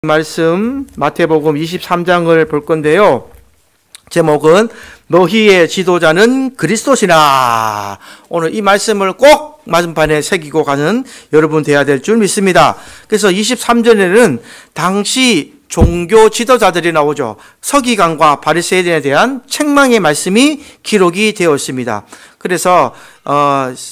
말씀 마태복음 23장을 볼 건데요. 제목은 너희의 지도자는 그리스도시라. 오늘 이 말씀을 꼭 맞은판에 새기고 가는 여러분 되어야 될 줄 믿습니다. 그래서 23절에는 당시 종교 지도자들이 나오죠. 서기관과 바리새인에 대한 책망의 말씀이 기록이 되어 있습니다. 그래서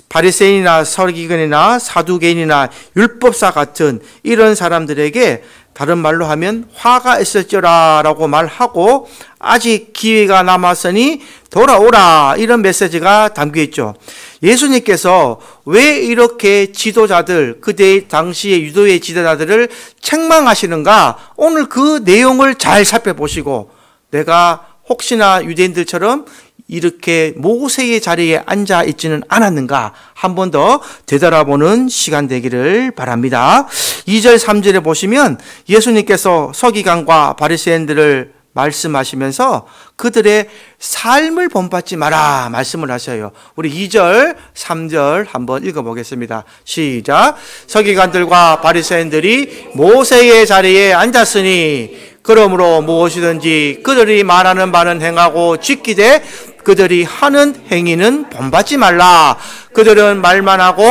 바리새인이나 서기관이나 사두개인이나 율법사 같은 이런 사람들에게 다른 말로 하면 화가 있을지어라 라고 말하고 아직 기회가 남았으니 돌아오라, 이런 메시지가 담겨 있죠. 예수님께서 왜 이렇게 지도자들, 그때 당시의 유도의 지도자들을 책망하시는가, 오늘 그 내용을 잘 살펴보시고 내가 혹시나 유대인들처럼 이렇게 모세의 자리에 앉아 있지는 않았는가 한 번 더 되돌아보는 시간 되기를 바랍니다. 2절 3절에 보시면 예수님께서 서기관과 바리새인들을 말씀하시면서 그들의 삶을 본받지 마라 말씀을 하셔요. 우리 2절 3절 한번 읽어보겠습니다. 시작. 서기관들과 바리새인들이 모세의 자리에 앉았으니 그러므로 무엇이든지 그들이 말하는 바는 행하고 지키되 그들이 하는 행위는 본받지 말라. 그들은 말만 하고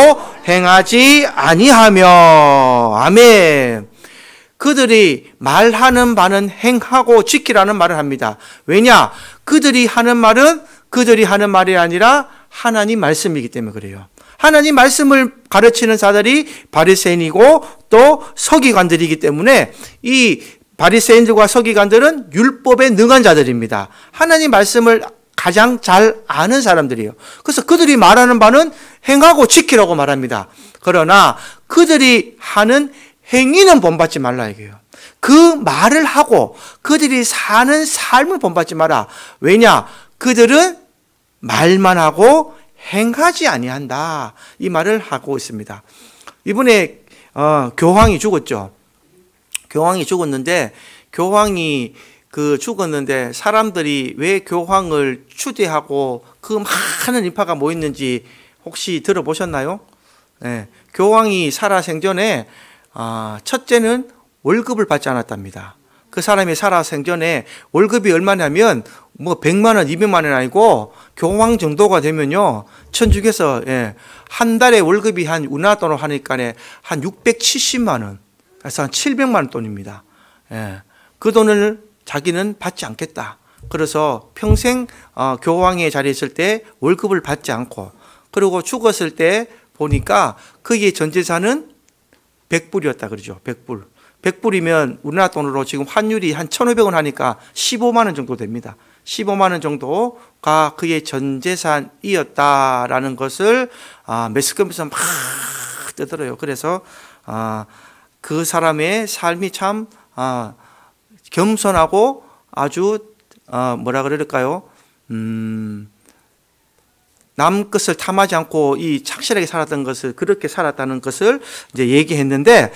행하지 아니하며. 아멘. 그들이 말하는 바는 행하고 지키라는 말을 합니다. 왜냐? 그들이 하는 말은 그들이 하는 말이 아니라 하나님 말씀이기 때문에 그래요. 하나님 말씀을 가르치는 자들이 바리새인이고 또 서기관들이기 때문에 이 바리새인들과 서기관들은 율법에 능한 자들입니다. 하나님 말씀을 가장 잘 아는 사람들이에요. 그래서 그들이 말하는 바는 행하고 지키라고 말합니다. 그러나 그들이 하는 행위는 본받지 말라 이게요. 그 말을 하고 그들이 사는 삶을 본받지 마라. 왜냐? 그들은 말만 하고 행하지 아니한다. 이 말을 하고 있습니다. 이번에 교황이 죽었죠. 교황이 죽었는데 죽었는데 사람들이 왜 교황을 추대하고 그 많은 인파가 모였는지 혹시 들어보셨나요? 네, 교황이 살아 생전에 첫째는 월급을 받지 않았답니다. 그 사람이 살아 생전에 월급이 얼마냐면 100만 원, 200만 원 아니고 교황 정도가 되면요, 천주교에서 한 달에 월급이 한 우리나라 돈으로 하니까 한 670만 원, 그래서 한 700만 원 돈입니다. 그 돈을 자기는 받지 않겠다. 그래서 평생 교황의 자리에 있을 때 월급을 받지 않고, 그리고 죽었을 때 보니까 그의 전 재산은 100불이었다 그러죠. 100불. 100불이면 우리나라 돈으로 지금 환율이 한 1,500원 하니까 15만 원 정도 됩니다. 15만 원 정도가 그의 전 재산이었다라는 것을 매스컴에서 막 뜨더래요. 그래서 그 사람의 삶이 참 겸손하고 아주 뭐라 그럴까요? 남 것을 탐하지 않고 이 착실하게 살았던 것을, 그렇게 살았다는 것을 이제 얘기했는데,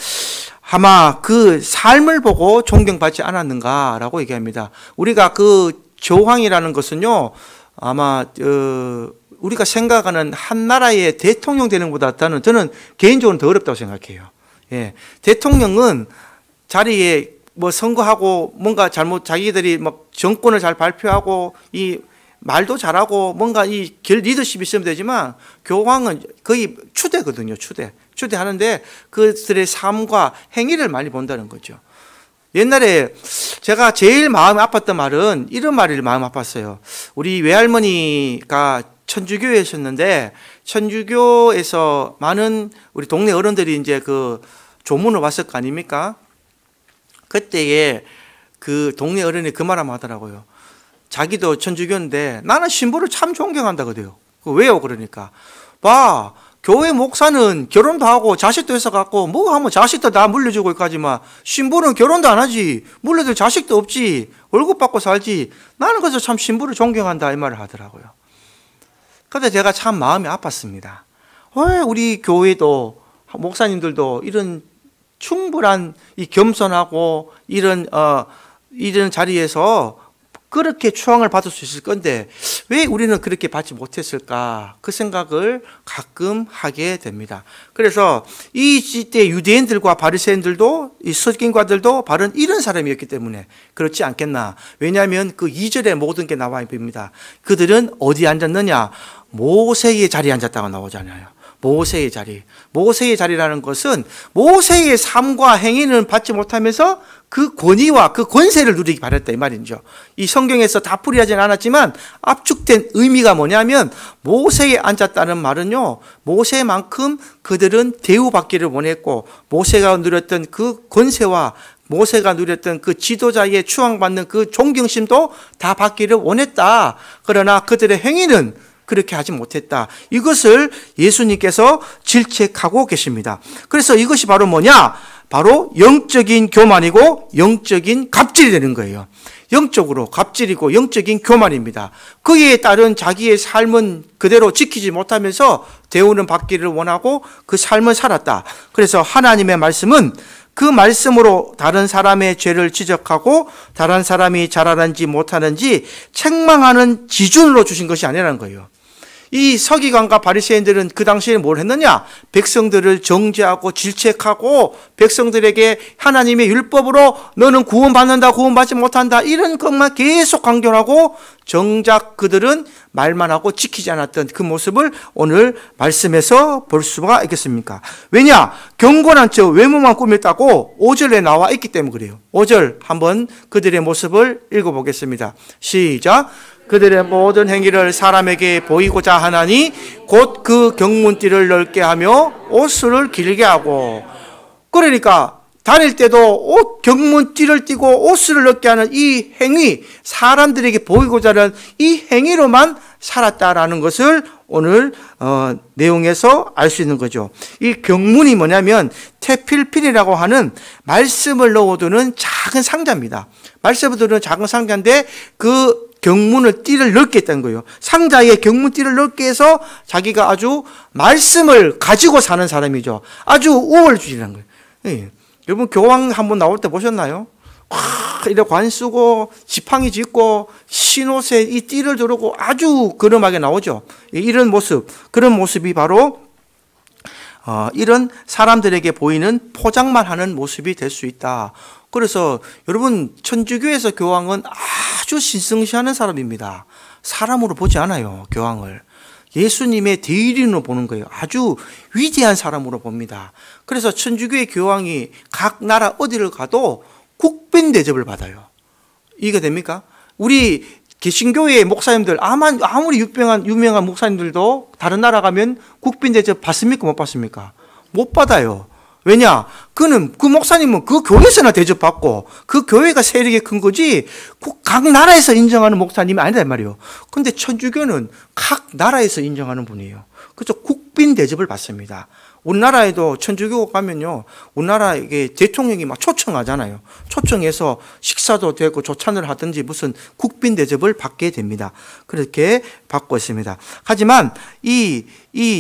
아마 그 삶을 보고 존경받지 않았는가라고 얘기합니다. 우리가 그 교황이라는 것은요, 아마 우리가 생각하는 한 나라의 대통령 되는 것보다는 저는 개인적으로 더 어렵다고 생각해요. 예, 대통령은 자리에 선거하고 뭔가 자기들이 정권을 잘 발표하고 이 말도 잘하고 뭔가 이 리더십이 있으면 되지만, 교황은 거의 추대거든요. 추대하는데 그들의 삶과 행위를 많이 본다는 거죠. 옛날에 제가 제일 마음이 아팠던 말은 이런 말이 마음 아팠어요. 우리 외할머니가 천주교였는데 천주교에서 많은 우리 동네 어른들이 이제 그 조문을 왔을 거 아닙니까? 그때에 그 동네 어른이 그 말 한번 하더라고요. 자기도 천주교인데 나는 신부를 참 존경한다 그래요. 왜요? 그러니까 봐, 교회 목사는 결혼도 하고 자식도 있어갖고 뭐 하면 자식도 다 물려주고 있까지만 신부는 결혼도 안 하지, 물려줄 자식도 없지, 월급 받고 살지, 나는 그래서 참 신부를 존경한다 이 말을 하더라고요. 그런데 제가 참 마음이 아팠습니다. 왜 우리 교회도 목사님들도 이런 충분한 이 겸손하고 이런 자리에서 그렇게 추앙을 받을 수 있을 건데 왜 우리는 그렇게 받지 못했을까? 그 생각을 가끔 하게 됩니다. 그래서 이 시대 유대인들과 바리새인들도 이 서기관들도 바로 이런 사람이었기 때문에 그렇지 않겠나? 왜냐하면 그 2절에 모든 게 나와 있습니다. 그들은 어디 앉았느냐? 모세의 자리에 앉았다고 나오잖아요. 모세의 자리. 모세의 자리라는 것은 모세의 삶과 행위는 받지 못하면서 그 권위와 그 권세를 누리기 바랬다 이 말이죠. 이 성경에서 다 풀이하지는 않았지만 압축된 의미가 뭐냐면 모세에 앉았다는 말은요, 모세만큼 그들은 대우받기를 원했고 모세가 누렸던 그 권세와 모세가 누렸던 그 지도자의 추앙받는 그 존경심도 다 받기를 원했다. 그러나 그들의 행위는 그렇게 하지 못했다. 이것을 예수님께서 질책하고 계십니다. 그래서 이것이 바로 뭐냐? 바로 영적인 교만이고 영적인 갑질이 되는 거예요. 영적으로 갑질이고 영적인 교만입니다. 그에 따른 자기의 삶은 그대로 지키지 못하면서 대우는 받기를 원하고 그 삶을 살았다. 그래서 하나님의 말씀은 그 말씀으로 다른 사람의 죄를 지적하고 다른 사람이 잘하는지 못하는지 책망하는 기준으로 주신 것이 아니라는 거예요. 이 서기관과 바리새인들은 그 당시에 뭘 했느냐? 백성들을 정죄하고 질책하고 백성들에게 하나님의 율법으로 너는 구원받는다, 구원받지 못한다 이런 것만 계속 강조하고 정작 그들은 말만 하고 지키지 않았던 그 모습을 오늘 말씀에서 볼 수가 있겠습니까? 왜냐? 경건한 저 외모만 꾸몄다고 5절에 나와 있기 때문에 그래요. 5절 한번 그들의 모습을 읽어보겠습니다. 시작. 그들의 모든 행위를 사람에게 보이고자 하나니 곧 그 경문띠를 넓게 하며 옷을 길게 하고, 그러니까 다닐 때도 경문띠를 띠고 옷을 넓게 하는 이 행위, 사람들에게 보이고자 하는 이 행위로만 살았다라는 것을 오늘 내용에서 알 수 있는 거죠. 이 경문이 뭐냐면 테필필이라고 하는 말씀을 넣어두는 작은 상자입니다. 말씀을 넣어두는 작은 상자인데 그 경문을 띠를 넓게 했다는 거예요. 상자에 경문 띠를 넓게 해서 자기가 아주 말씀을 가지고 사는 사람이죠. 아주 우월주의라는 거예요. 예. 여러분 교황 한번 나올 때 보셨나요? 이렇게 관 쓰고 지팡이 짚고 신옷에 이 띠를 두르고 아주 근엄하게 나오죠. 이런 모습, 그런 모습이 바로 이런 사람들에게 보이는 포장만 하는 모습이 될 수 있다. 그래서 여러분 천주교에서 교황은 아주 신성시하는 사람입니다. 사람으로 보지 않아요. 교황을 예수님의 대리인으로 보는 거예요. 아주 위대한 사람으로 봅니다. 그래서 천주교의 교황이 각 나라 어디를 가도 국빈 대접을 받아요. 이해가 됩니까? 우리 개신교의 목사님들 아무리 유명한 목사님들도 다른 나라 가면 국빈 대접 받습니까? 못 받습니까? 못 받아요. 왜냐? 그 목사님은 그 교회에서나 대접받고 그 교회가 세력이 큰 거지 각 나라에서 인정하는 목사님이 아니다 말이에요. 근데 천주교는 각 나라에서 인정하는 분이에요. 그래서 국빈 대접을 받습니다. 우리나라에도 천주교 가면요, 우리나라 이게 대통령이 막 초청하잖아요. 초청해서 식사도 되고 조찬을 하든지 무슨 국빈 대접을 받게 됩니다. 그렇게 받고 있습니다. 하지만 이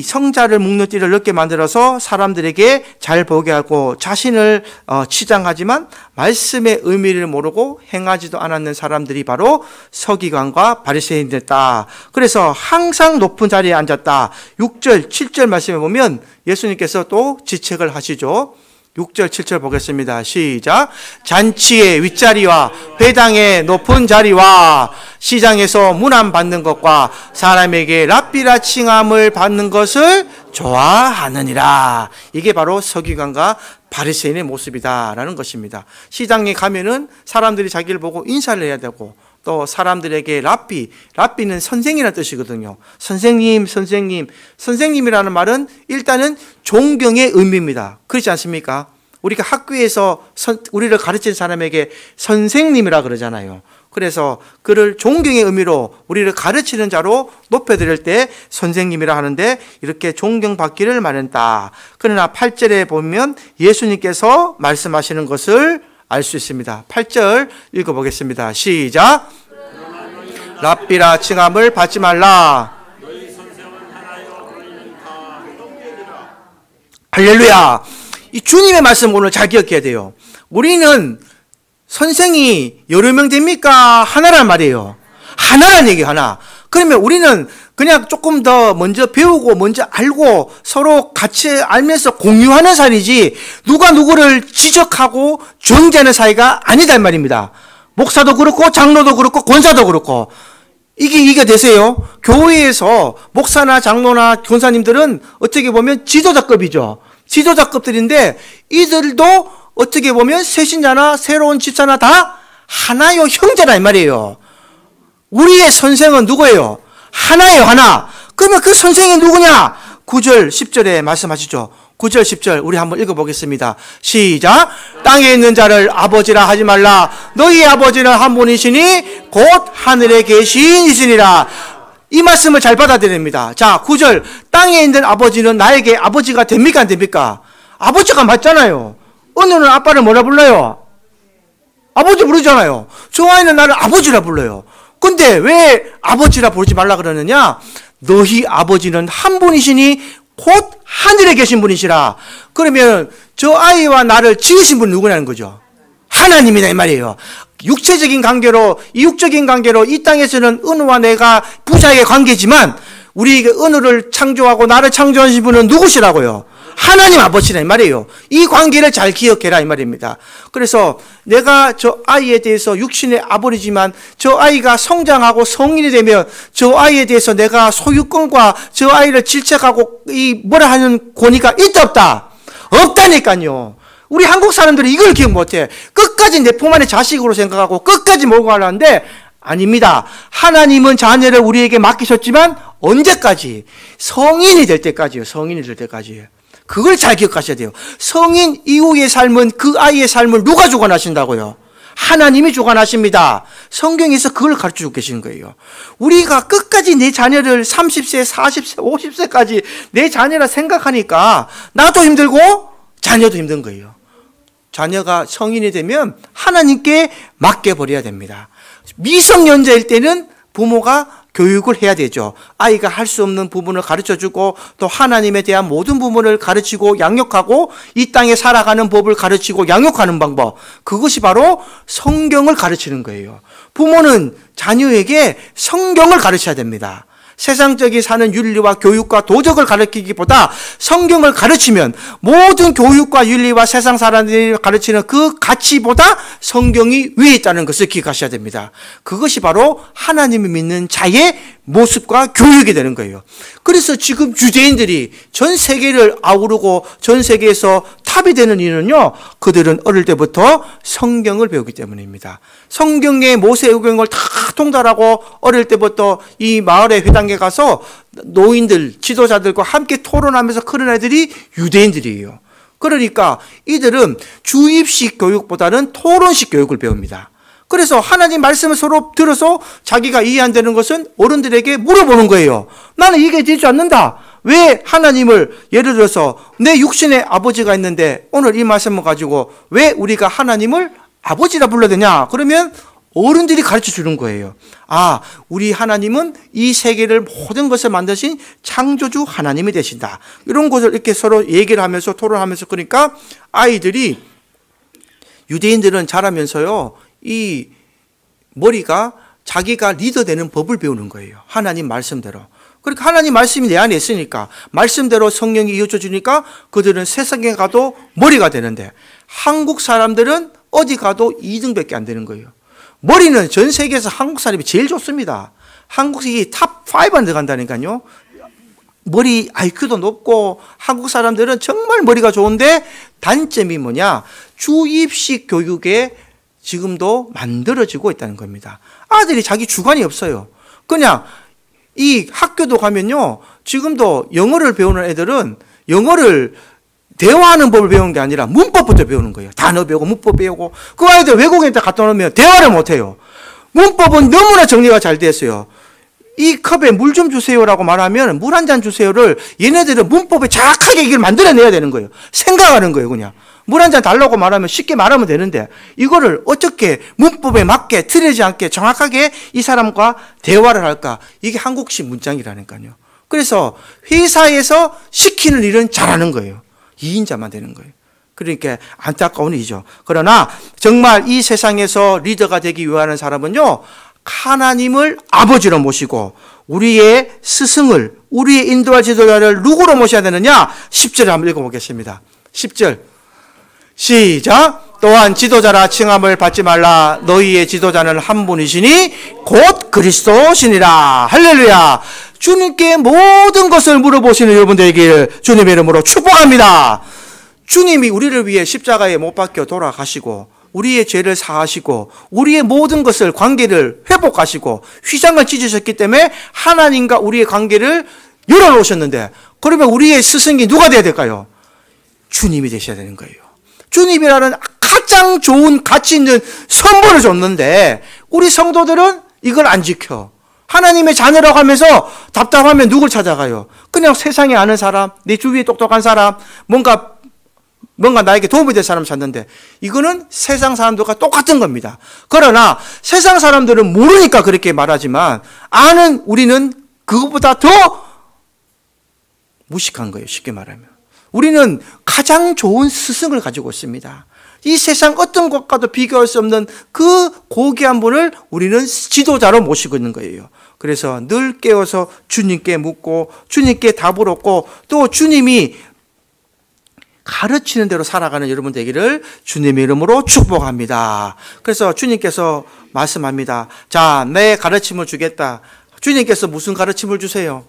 성자를 묶는 띠를 넓게 만들어서 사람들에게 잘 보게 하고 자신을 치장하지만 말씀의 의미를 모르고 행하지도 않았는 사람들이 바로 서기관과 바리새인들이다. 그래서 항상 높은 자리에 앉았다. 6절, 7절 말씀에 보면 예수님께서 또 지책을 하시죠. 6절, 7절 보겠습니다. 시작. 잔치의 윗자리와 회당의 높은 자리와 시장에서 문안 받는 것과 사람에게 랍비라 칭함을 받는 것을 좋아하느니라. 이게 바로 서기관과 바리새인의 모습이다라는 것입니다. 시장에 가면은 사람들이 자기를 보고 인사를 해야 되고, 또 사람들에게 랍비는 선생이라는 뜻이거든요. 선생님이라는 말은 일단은 존경의 의미입니다. 그렇지 않습니까? 우리가 학교에서 우리를 가르친 사람에게 선생님이라 그러잖아요. 그래서 그를 존경의 의미로 우리를 가르치는 자로 높여드릴 때 선생님이라 하는데 이렇게 존경받기를 말한다. 그러나 8절에 보면 예수님께서 말씀하시는 것을 알 수 있습니다. 8절 읽어보겠습니다. 시작. 랍비라 칭함을 받지 말라. 할렐루야. 이 주님의 말씀 오늘 잘 기억해야 돼요. 우리는 선생이 여러 명 됩니까? 하나란 말이에요. 하나란 얘기 하나. 그러면 우리는 그냥 조금 더 먼저 배우고 먼저 알고 서로 같이 알면서 공유하는 사이지 누가 누구를 지적하고 정죄하는 사이가 아니다 이 말입니다. 목사도 그렇고 장로도 그렇고 권사도 그렇고 이게 되세요. 교회에서 목사나 장로나 권사님들은 어떻게 보면 지도자급이죠. 지도자급들인데 이들도 어떻게 보면 새신자나 새로운 집사나 다 하나요 형제라 이 말이에요. 우리의 선생은 누구예요? 하나예요, 하나. 그러면 그 선생이 누구냐? 9절, 10절에 말씀하시죠. 9절, 10절 우리 한번 읽어보겠습니다. 시작. 땅에 있는 자를 아버지라 하지 말라. 너희 아버지는 한 분이시니 곧 하늘에 계신 이시니라. 이 말씀을 잘 받아들입니다. 자, 9절. 땅에 있는 아버지는 나에게 아버지가 됩니까? 안 됩니까? 아버지가 맞잖아요. 어느는 아빠를 뭐라 불러요? 아버지 부르잖아요. 저 아이는 나를 아버지라 불러요. 근데 왜 아버지라 부르지 말라 그러느냐? 너희 아버지는 한 분이시니 곧 하늘에 계신 분이시라. 그러면 저 아이와 나를 지으신 분은 누구냐는 거죠? 하나님이다 이 말이에요. 육체적인 관계로, 이육적인 관계로 이 땅에서는 은우와 내가 부자의 관계지만 우리 은우를 창조하고 나를 창조하신 분은 누구시라고요? 하나님 아버지라 이 말이에요. 이 관계를 잘 기억해라 이 말입니다. 그래서 내가 저 아이에 대해서 육신의 아버지지만 저 아이가 성장하고 성인이 되면 저 아이에 대해서 내가 소유권과 저 아이를 질책하고 뭐라 하는 권위가 있다 없다? 없다니까요. 우리 한국 사람들이 이걸 기억 못해. 끝까지 내 품 안의 자식으로 생각하고 끝까지 몰고 가려는데 아닙니다. 하나님은 자녀를 우리에게 맡기셨지만 언제까지? 성인이 될 때까지요. 성인이 될 때까지요. 그걸 잘 기억하셔야 돼요. 성인 이후의 삶은 그 아이의 삶을 누가 주관하신다고요? 하나님이 주관하십니다. 성경에서 그걸 가르쳐주고 계시는 거예요. 우리가 끝까지 내 자녀를 30세, 40세, 50세까지 내 자녀라 생각하니까 나도 힘들고 자녀도 힘든 거예요. 자녀가 성인이 되면 하나님께 맡겨버려야 됩니다. 미성년자일 때는 부모가 교육을 해야 되죠. 아이가 할 수 없는 부분을 가르쳐주고 또 하나님에 대한 모든 부분을 가르치고 양육하고 이 땅에 살아가는 법을 가르치고 양육하는 방법, 그것이 바로 성경을 가르치는 거예요. 부모는 자녀에게 성경을 가르쳐야 됩니다. 세상적인 사는 윤리와 교육과 도덕을 가르치기보다 성경을 가르치면 모든 교육과 윤리와 세상 사람들이 가르치는 그 가치보다 성경이 위에 있다는 것을 기억하셔야 됩니다. 그것이 바로 하나님을 믿는 자의 모습과 교육이 되는 거예요. 그래서 지금 유대인들이 전 세계를 아우르고 전 세계에서 탑이 되는 이유는요, 그들은 어릴 때부터 성경을 배우기 때문입니다. 성경의 모세오경을 다 통달하고 어릴 때부터 이 마을의 회당에 가서 노인들, 지도자들과 함께 토론하면서 크는 애들이 유대인들이에요. 그러니까 이들은 주입식 교육보다는 토론식 교육을 배웁니다. 그래서 하나님 말씀을 서로 들어서 자기가 이해 안 되는 것은 어른들에게 물어보는 거예요. 나는 이게 되지 않는다. 왜 하나님을, 예를 들어서 내 육신의 아버지가 있는데 오늘 이 말씀을 가지고 왜 우리가 하나님을 아버지라 불러야 되냐? 그러면 어른들이 가르쳐 주는 거예요. 아, 우리 하나님은 이 세계를 모든 것을 만드신 창조주 하나님이 되신다. 이런 것을 이렇게 서로 얘기를 하면서 토론하면서, 그러니까 아이들이, 유대인들은 자라면서요, 이 머리가 자기가 리더 되는 법을 배우는 거예요. 하나님 말씀대로. 그러니까 하나님 말씀이 내 안에 있으니까 말씀대로 성령이 이어져 주니까 그들은 세상에 가도 머리가 되는데, 한국 사람들은 어디 가도 2등밖에 안 되는 거예요. 머리는 전 세계에서 한국 사람이 제일 좋습니다. 한국이 탑 5 안에 들어간다니까요. 머리 IQ도 높고 한국 사람들은 정말 머리가 좋은데 단점이 뭐냐? 주입식 교육에 지금도 만들어지고 있다는 겁니다. 아들이 자기 주관이 없어요. 그냥 이 학교도 가면요, 지금도 영어를 배우는 애들은 영어를 대화하는 법을 배우는 게 아니라 문법부터 배우는 거예요. 단어 배우고 문법 배우고. 그 아이들 외국인한테 갖다 놓으면 대화를 못해요. 문법은 너무나 정리가 잘 됐어요. 이 컵에 물 좀 주세요라고 말하면 물 한 잔 주세요를 얘네들은 문법에 정확하게 이걸 만들어내야 되는 거예요. 생각하는 거예요, 그냥. 물 한 잔 달라고 말하면 쉽게 말하면 되는데 이거를 어떻게 문법에 맞게 틀리지 않게 정확하게 이 사람과 대화를 할까? 이게 한국식 문장이라니까요. 그래서 회사에서 시키는 일은 잘하는 거예요. 2인자만 되는 거예요. 그러니까 안타까운 일이죠. 그러나 정말 이 세상에서 리더가 되기 위한 사람은요, 하나님을 아버지로 모시고 우리의 스승을, 우리의 인도할 지도자를 누구로 모셔야 되느냐? 10절을 한번 읽어보겠습니다. 10절 시작. 또한 지도자라 칭함을 받지 말라. 너희의 지도자는 한 분이시니 곧 그리스도시니라. 할렐루야. 주님께 모든 것을 물어보시는 여러분들에게 주님의 이름으로 축복합니다. 주님이 우리를 위해 십자가에 못 박혀 돌아가시고 우리의 죄를 사하시고 우리의 모든 것을, 관계를 회복하시고 휘장을 찢으셨기 때문에 하나님과 우리의 관계를 열어놓으셨는데, 그러면 우리의 스승이 누가 되어야 될까요? 주님이 되셔야 되는 거예요. 주님이라는 가장 좋은 가치 있는 선물을 줬는데 우리 성도들은 이걸 안 지켜. 하나님의 자녀라고 하면서 답답하면 누굴 찾아가요? 그냥 세상에 아는 사람, 내 주위에 똑똑한 사람, 뭔가 나에게 도움이 될 사람 찾는데, 이거는 세상 사람들과 똑같은 겁니다. 그러나 세상 사람들은 모르니까 그렇게 말하지만 아는 우리는 그것보다 더 무식한 거예요. 쉽게 말하면 우리는 가장 좋은 스승을 가지고 있습니다. 이 세상 어떤 것과도 비교할 수 없는 그 고귀한 분을 우리는 지도자로 모시고 있는 거예요. 그래서 늘 깨워서 주님께 묻고 주님께 답을 얻고 또 주님이 가르치는 대로 살아가는 여러분 되기를 주님의 이름으로 축복합니다. 그래서 주님께서 말씀합니다. 자, 내 가르침을 주겠다. 주님께서 무슨 가르침을 주세요?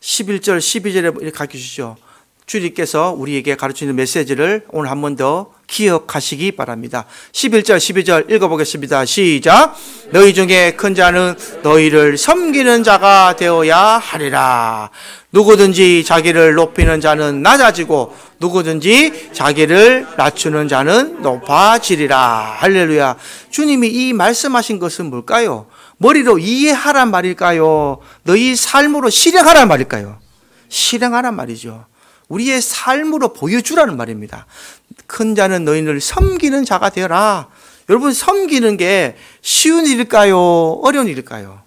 11절, 12절에 이렇게 가르치시죠. 주님께서 우리에게 가르치는 메시지를 오늘 한 번 더 기억하시기 바랍니다. 11절, 12절 읽어보겠습니다. 시작. 너희 중에 큰 자는 너희를 섬기는 자가 되어야 하리라. 누구든지 자기를 높이는 자는 낮아지고 누구든지 자기를 낮추는 자는 높아지리라. 할렐루야. 주님이 이 말씀하신 것은 뭘까요? 머리로 이해하란 말일까요? 너희 삶으로 실행하란 말일까요? 실행하란 말이죠. 우리의 삶으로 보여주라는 말입니다. 큰 자는 너희를 섬기는 자가 되어라. 여러분, 섬기는 게 쉬운 일일까요? 어려운 일일까요?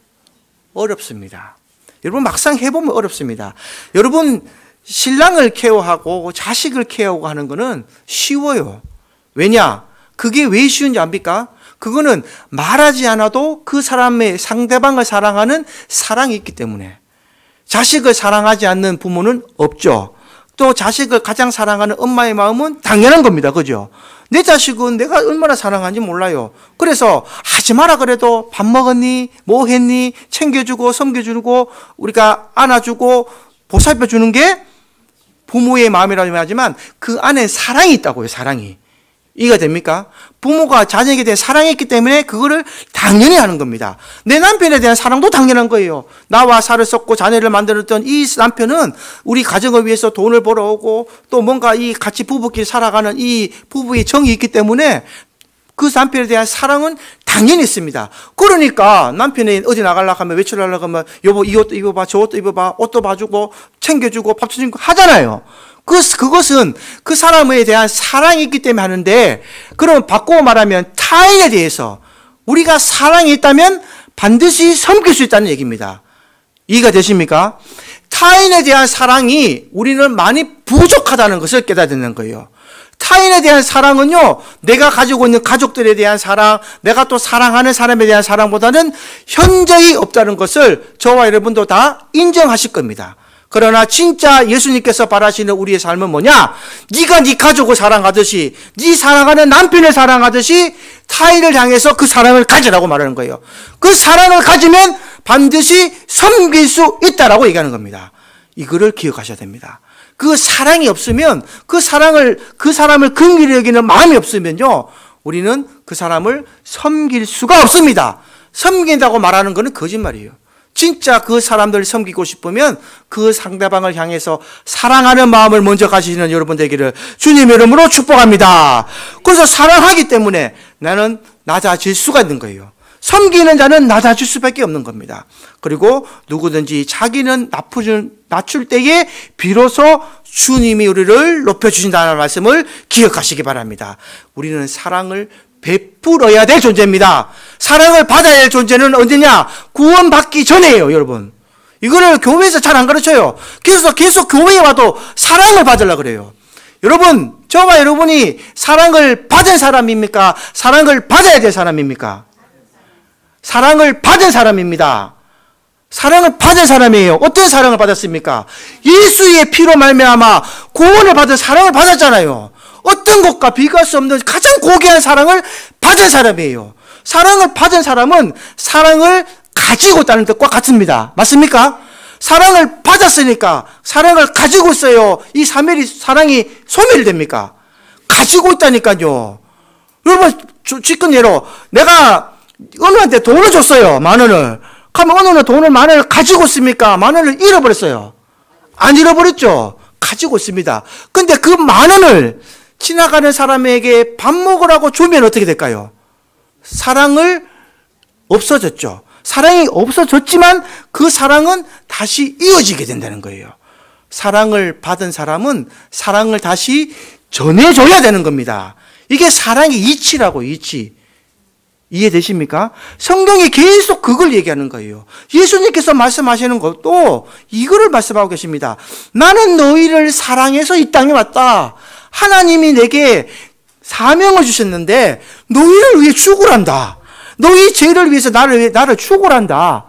어렵습니다. 여러분, 막상 해보면 어렵습니다. 여러분, 신랑을 케어하고 자식을 케어하고 하는 거는 쉬워요. 왜냐? 그게 왜 쉬운지 압니까? 그거는 말하지 않아도 그 사람의 상대방을 사랑하는 사랑이 있기 때문에. 자식을 사랑하지 않는 부모는 없죠. 또 자식을 가장 사랑하는 엄마의 마음은 당연한 겁니다. 그죠? 내 자식은 내가 얼마나 사랑하는지 몰라요. 그래서 하지 마라 그래도 밥 먹었니? 뭐 했니? 챙겨주고 섬겨주고 우리가 안아주고 보살펴주는 게 부모의 마음이라고 하지만 그 안에 사랑이 있다고요. 사랑이. 이해가 됩니까? 부모가 자녀에게 대한 사랑이 있기 때문에 그거를 당연히 하는 겁니다. 내 남편에 대한 사랑도 당연한 거예요. 나와 살을 썩고 자녀를 만들었던 이 남편은 우리 가정을 위해서 돈을 벌어오고 또 뭔가 이 같이 부부끼리 살아가는 이 부부의 정이 있기 때문에 그 남편에 대한 사랑은 당연히 있습니다. 그러니까 남편이 어디 나가려고 하면 외출하려고 하면 여보 이 옷도 입어봐, 저 옷도 입어봐, 옷도 봐주고 챙겨주고 밥 주고 하잖아요. 그것은 그 사람에 대한 사랑이 있기 때문에 하는데, 그럼 바꾸어 말하면 타인에 대해서 우리가 사랑이 있다면 반드시 섬길 수 있다는 얘기입니다. 이해가 되십니까? 타인에 대한 사랑이 우리는 많이 부족하다는 것을 깨닫는 거예요. 타인에 대한 사랑은요, 내가 가지고 있는 가족들에 대한 사랑, 내가 또 사랑하는 사람에 대한 사랑보다는 현저히 없다는 것을 저와 여러분도 다 인정하실 겁니다. 그러나 진짜 예수님께서 바라시는 우리의 삶은 뭐냐? 네가 네 가족을 사랑하듯이, 네 사랑하는 남편을 사랑하듯이 타인을 향해서 그 사랑을 가지라고 말하는 거예요. 그 사랑을 가지면 반드시 섬길 수 있다라고 얘기하는 겁니다. 이거를 기억하셔야 됩니다. 그 사랑이 없으면 그 사람을 긍휼히 여기는 마음이 없으면요, 우리는 그 사람을 섬길 수가 없습니다. 섬긴다고 말하는 것은 거짓말이에요. 진짜 그 사람들을 섬기고 싶으면 그 상대방을 향해서 사랑하는 마음을 먼저 가지시는 여러분 되기를 주님의 이름으로 축복합니다. 그래서 사랑하기 때문에 나는 낮아질 수가 있는 거예요. 섬기는 자는 낮아질 수밖에 없는 겁니다. 그리고 누구든지 자기는 낮출 때에 비로소 주님이 우리를 높여주신다는 말씀을 기억하시기 바랍니다. 우리는 사랑을 베풀어야 될 존재입니다. 사랑을 받아야 할 존재는 언제냐? 구원받기 전에예요, 여러분. 이거를 교회에서 잘 안 가르쳐요. 그래서 계속 교회에 와도 사랑을 받으려고 그래요. 여러분, 저와 여러분이 사랑을 받은 사람입니까? 사랑을 받아야 될 사람입니까? 사랑을 받은 사람입니다. 사랑을 받은 사람이에요. 어떤 사랑을 받았습니까? 예수의 피로 말미암아 구원을 받은 사랑을 받았잖아요. 어떤 것과 비교할 수 없는 가장 고귀한 사랑을 받은 사람이에요. 사랑을 받은 사람은 사랑을 가지고 있다는 뜻과 같습니다. 맞습니까? 사랑을 받았으니까 사랑을 가지고 있어요. 이 사랑이 소멸됩니까? 가지고 있다니까요. 여러분, 지금 예로 내가 은우한테 돈을 줬어요. 10,000원을. 그러면 은우는 돈을 10,000원을 가지고 있습니까? 10,000원을 잃어버렸어요. 안 잃어버렸죠? 가지고 있습니다. 근데 그 10,000원을 지나가는 사람에게 밥 먹으라고 주면 어떻게 될까요? 사랑을 없어졌죠. 사랑이 없어졌지만 그 사랑은 다시 이어지게 된다는 거예요. 사랑을 받은 사람은 사랑을 다시 전해줘야 되는 겁니다. 이게 사랑의 이치라고, 이치. 이해되십니까? 성경이 계속 그걸 얘기하는 거예요. 예수님께서 말씀하시는 것도 이거를 말씀하고 계십니다. 나는 너희를 사랑해서 이 땅에 왔다. 하나님이 내게 사명을 주셨는데 너희를 위해 죽으란다. 너희 죄를 위해서 나를 죽으란다.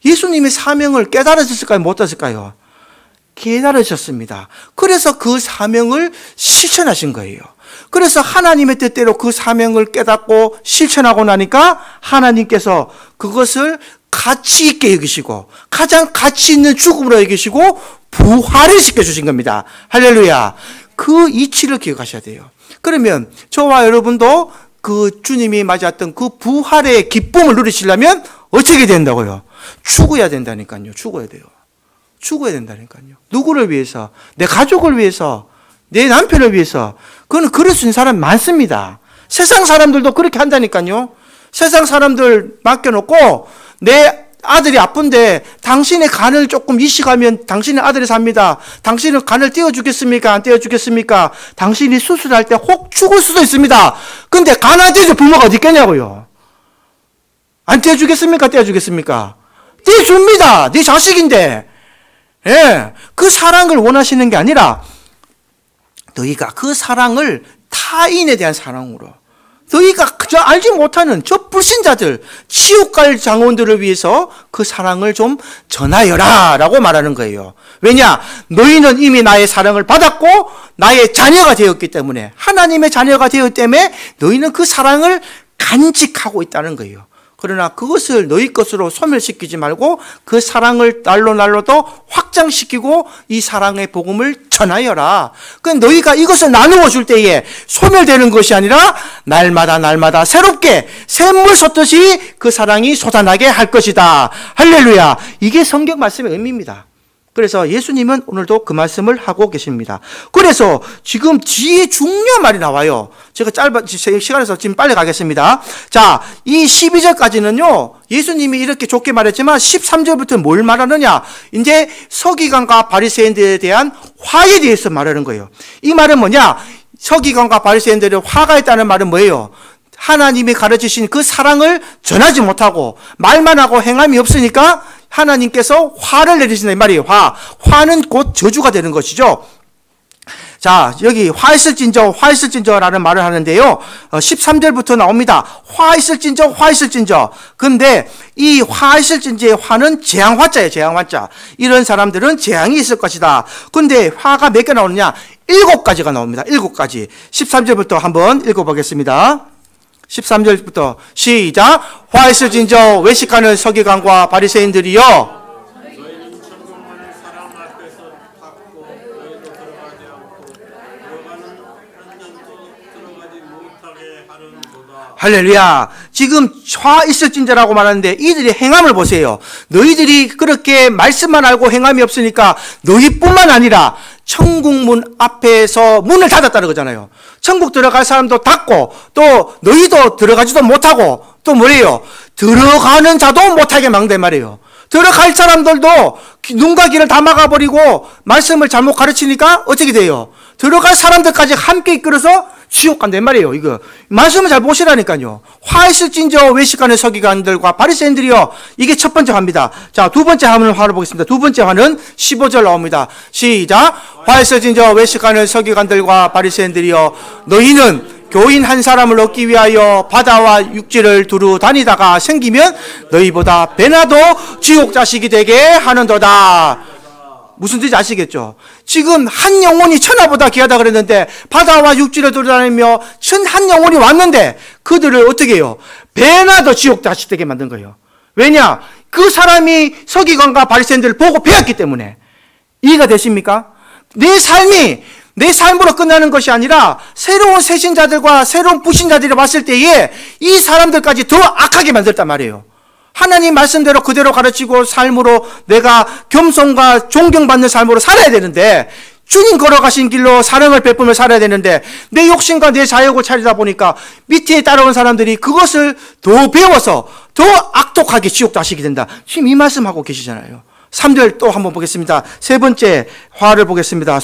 예수님의 사명을 깨달으셨을까요? 못 들었을까요? 깨달으셨습니다. 그래서 그 사명을 실천하신 거예요. 그래서 하나님의 뜻대로 그 사명을 깨닫고 실천하고 나니까 하나님께서 그것을 가치 있게 여기시고 가장 가치 있는 죽음으로 여기시고 부활을 시켜주신 겁니다. 할렐루야. 그 이치를 기억하셔야 돼요. 그러면 저와 여러분도 그 주님이 맞았던 그 부활의 기쁨을 누리시려면 어떻게 된다고요? 죽어야 된다니까요. 죽어야 돼요. 죽어야 된다니까요. 누구를 위해서? 내 가족을 위해서, 내 남편을 위해서. 그건 그럴 수 있는 사람 많습니다. 세상 사람들도 그렇게 한다니까요. 세상 사람들 맡겨놓고 내 아들이 아픈데 당신의 간을 조금 이식하면 당신의 아들이 삽니다. 당신은 간을 떼어주겠습니까? 안 떼어주겠습니까? 당신이 수술할 때 혹 죽을 수도 있습니다. 근데 간 안 떼어줄 부모가 어디 있겠냐고요. 안 떼어주겠습니까? 떼어주겠습니까? 떼어줍니다. 네 자식인데. 예, 그 사랑을 원하시는 게 아니라 너희가 그 사랑을 타인에 대한 사랑으로, 너희가 그저 알지 못하는 저 불신자들, 지옥 갈 장원들을 위해서 그 사랑을 좀 전하여라 라고 말하는 거예요. 왜냐? 너희는 이미 나의 사랑을 받았고 나의 자녀가 되었기 때문에, 하나님의 자녀가 되었기 때문에 너희는 그 사랑을 간직하고 있다는 거예요. 그러나 그것을 너희 것으로 소멸시키지 말고 그 사랑을 날로 더 확장시키고 이 사랑의 복음을 전하여라. 그 너희가 이것을 나누어 줄 때에 소멸되는 것이 아니라 날마다 새롭게 샘물 솟듯이 그 사랑이 솟아나게 할 것이다. 할렐루야. 이게 성경 말씀의 의미입니다. 그래서 예수님은 오늘도 그 말씀을 하고 계십니다. 그래서 지금 뒤에 중요한 말이 나와요. 제가 시간에서 지금 빨리 가겠습니다. 자, 이 12절까지는요, 예수님이 이렇게 좋게 말했지만 13절부터 뭘 말하느냐? 이제 서기관과 바리새인들에 대한 화에 대해서 말하는 거예요. 이 말은 뭐냐? 서기관과 바리새인들의 화가 있다는 말은 뭐예요? 하나님이 가르치신 그 사랑을 전하지 못하고 말만 하고 행함이 없으니까 하나님께서 화를 내리신다 이 말이에요. 화는 곧 저주가 되는 것이죠. 자, 여기 화 있을진저라는 말을 하는데요. 13절부터 나옵니다. 화 있을진저. 근데 이 화 있을진저의 화는 재앙화자예요. 재앙화자. 이런 사람들은 재앙이 있을 것이다. 근데 화가 몇 개 나오느냐? 7가지가 나옵니다. 7가지. 13절부터 한번 읽어보겠습니다. 13절부터 시작. 화 있을진저 외식하는 서기관과 바리새인들이여, 할렐루야. 지금 화 있을진저라고 말하는데 이들이 행함을 보세요. 너희들이 그렇게 말씀만 알고 행함이 없으니까 너희뿐만 아니라 천국문 앞에서 문을 닫았다는 거잖아요. 천국 들어갈 사람도 닫고 또 너희도 들어가지도 못하고 또 뭐래요? 들어가는 자도 못하게 막는단 말이에요. 들어갈 사람들도 눈과 귀를 다 막아버리고 말씀을 잘못 가르치니까 어떻게 돼요? 들어갈 사람들까지 함께 이끌어서 지옥 간단 말이에요. 이거 말씀을 잘 보시라니까요. 화 있을진저 외식하는 서기관들과 바리새인들이여. 이게 첫 번째 화입니다. 자, 두 번째 화를 보겠습니다. 두 번째 화는 15절 나옵니다. 시작. 화 있을진저 외식하는 서기관들과 바리새인들이여, 너희는 교인 한 사람을 얻기 위하여 바다와 육지를 두루 다니다가 생기면 너희보다 배나도 지옥 자식이 되게 하는도다. 무슨 뜻인지 아시겠죠? 지금 한 영혼이 천하보다 귀하다 그랬는데 바다와 육지를 돌아다니며 한 영혼이 왔는데 그들을 어떻게 해요? 배나 더 지옥 자식 되게 만든 거예요. 왜냐? 그 사람이 서기관과 바리새인들을 보고 배웠기 때문에. 이해가 되십니까? 내 삶으로 끝나는 것이 아니라 새로운 새신자들과 새로운 부신자들이 왔을 때에 이 사람들까지 더 악하게 만들었단 말이에요. 하나님 말씀대로 그대로 가르치고 삶으로 내가 겸손과 존경받는 삶으로 살아야 되는데, 주님 걸어가신 길로 사랑을 베풀며 살아야 되는데 내 욕심과 내 자욕을 차리다 보니까 밑에 따라온 사람들이 그것을 더 배워서 더 악독하게 지옥 자식이 된다. 지금 이 말씀하고 계시잖아요. 3절 또 한번 보겠습니다. 세 번째 화를 보겠습니다.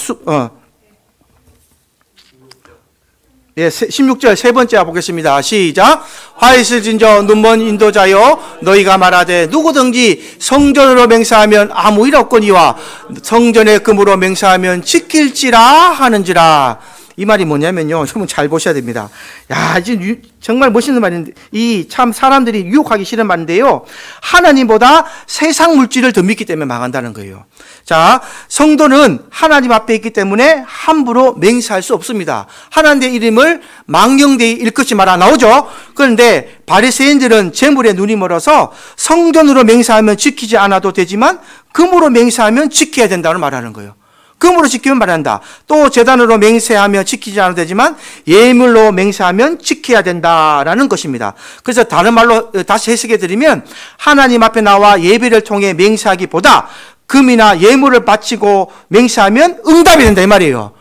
16절 세 번째 보겠습니다. 시작. 화 있을진저 눈먼 인도자여, 너희가 말하되 누구든지 성전으로 맹세하면 아무 일 없거니와 성전의 금으로 맹세하면 지킬지라 하는지라. 이 말이 뭐냐면요, 여러분 잘 보셔야 됩니다. 야, 지금 정말 멋있는 말인데, 이 참 사람들이 유혹하기 싫은 말인데요, 하나님보다 세상 물질을 더 믿기 때문에 망한다는 거예요. 자, 성도는 하나님 앞에 있기 때문에 함부로 맹세할 수 없습니다. 하나님의 이름을 망령되이 일컫지 마라 나오죠. 그런데 바리새인들은 재물에 눈이 멀어서 성전으로 맹세하면 지키지 않아도 되지만 금으로 맹세하면 지켜야 된다는 말하는 거예요. 금으로 지키면 말한다. 또 제단으로 맹세하며 지키지 않아도 되지만 예물로 맹세하면 지켜야 된다라는 것입니다. 그래서 다른 말로 다시 해석해 드리면, 하나님 앞에 나와 예배를 통해 맹세하기보다 금이나 예물을 바치고 맹세하면 응답이 된다 이 말이에요.